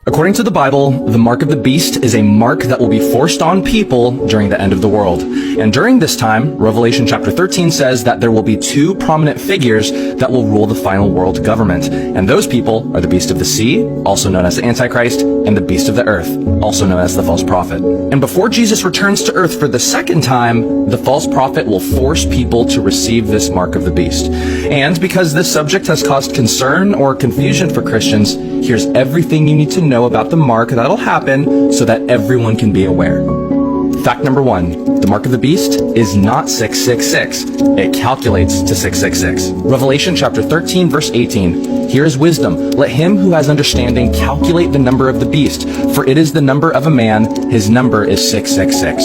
According to the Bible, the mark of the beast is a mark that will be forced on people during the end of the world. And during this time, Revelation chapter 13 says that there will be two prominent figures that will rule the final world government. And those people are the beast of the sea, also known as the Antichrist, and the beast of the earth, also known as the false prophet. And before Jesus returns to earth for the second time, the false prophet will force people to receive this mark of the beast. And because this subject has caused concern or confusion for Christians, here's everything you need to know about the mark that'll happen so that everyone can be aware. Fact number 1, the mark of the beast is not 666. It calculates to 666. Revelation chapter 13 verse 18. Here is wisdom. Let him who has understanding calculate the number of the beast, for it is the number of a man. His number is 666.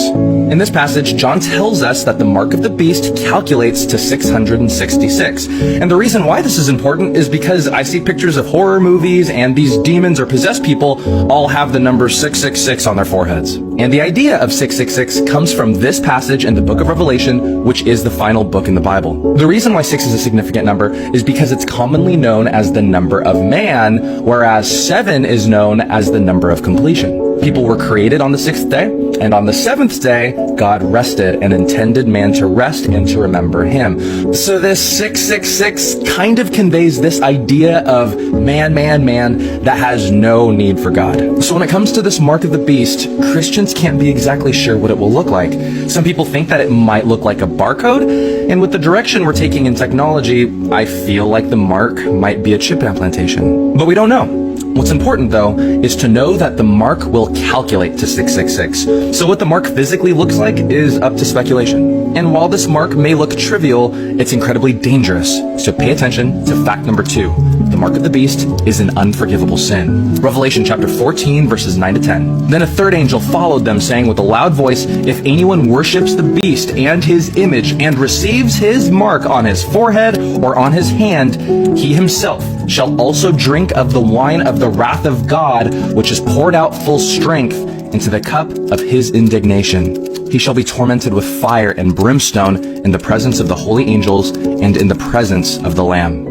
In this passage, John tells us that the mark of the beast calculates to 666. And the reason why this is important is because I see pictures of horror movies and these demons or possessed people all have the number 666 on their foreheads. And the idea of 666 comes from this passage in the book of Revelation, which is the final book in the Bible. The reason why 6 is a significant number is because it's commonly known as the number of man, whereas 7 is known as the number of completion. People were created on the 6th day, and on the 7th day, God rested and intended man to rest and to remember him. So this 666 kind of conveys this idea of man that has no need for God. So when it comes to this mark of the beast, Christians can't be exactly sure what it will look like. Some people think that it might look like a barcode, and with the direction we're taking in technology, I feel like the mark might be a chip implantation. But we don't know. What's important, though, is to know that the mark will calculate to 666. So what the mark physically looks like is up to speculation. And while this mark may look trivial, it's incredibly dangerous. So pay attention to fact number 2. The mark of the beast is an unforgivable sin. Revelation chapter 14, verses 9 to 10. Then a third angel followed them, saying with a loud voice, "If anyone worships the beast and his image and receives his mark on his forehead or on his hand, he himself shall also drink of the wine of the wrath of God, which is poured out full strength into the cup of his indignation. He shall be tormented with fire and brimstone in the presence of the holy angels and in the presence of the Lamb."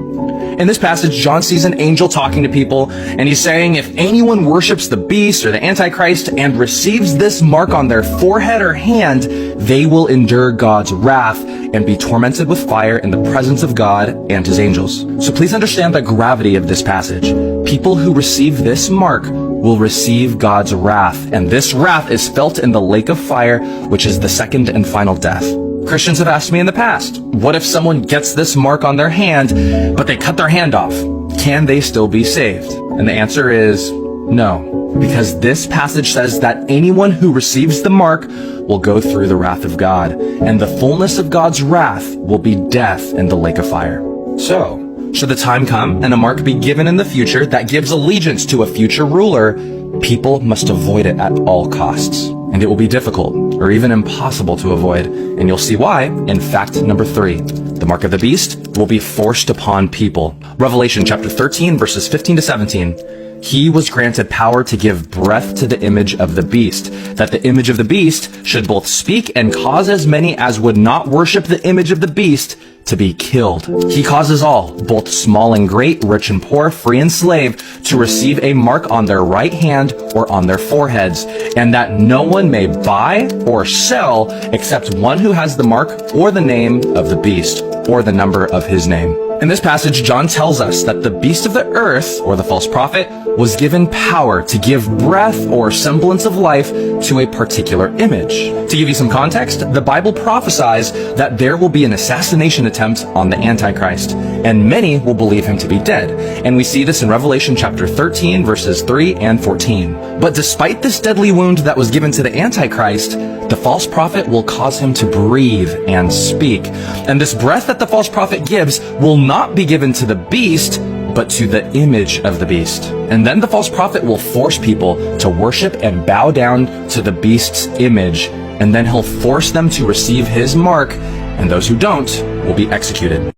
In this passage, John sees an angel talking to people, and he's saying if anyone worships the beast or the Antichrist and receives this mark on their forehead or hand, they will endure God's wrath and be tormented with fire in the presence of God and his angels. So please understand the gravity of this passage. People who receive this mark will receive God's wrath, and this wrath is felt in the lake of fire, which is the second and final death. Christians have asked me in the past, what if someone gets this mark on their hand, but they cut their hand off? Can they still be saved? And the answer is no, because this passage says that anyone who receives the mark will go through the wrath of God, and the fullness of God's wrath will be death in the lake of fire. So, should the time come and a mark be given in the future that gives allegiance to a future ruler, people must avoid it at all costs. And it will be difficult or even impossible to avoid. And you'll see why in fact number 3. The mark of the beast will be forced upon people. Revelation chapter 13 verses 15 to 17. He was granted power to give breath to the image of the beast, that the image of the beast should both speak and cause as many as would not worship the image of the beast to be killed. He causes all, both small and great, rich and poor, free and slave, to receive a mark on their right hand or on their foreheads, and that no one may buy or sell except one who has the mark or the name of the beast or the number of his name. In this passage, John tells us that the beast of the earth, or the false prophet, was given power to give breath or semblance of life to a particular image. To give you some context, the Bible prophesies that there will be an assassination attempt on the Antichrist, and many will believe him to be dead. And we see this in Revelation chapter 13, verses 3 and 14. But despite this deadly wound that was given to the Antichrist, the false prophet will cause him to breathe and speak. And this breath that the false prophet gives will not be given to the beast, but to the image of the beast. And then the false prophet will force people to worship and bow down to the beast's image, and then he'll force them to receive his mark, and those who don't will be executed.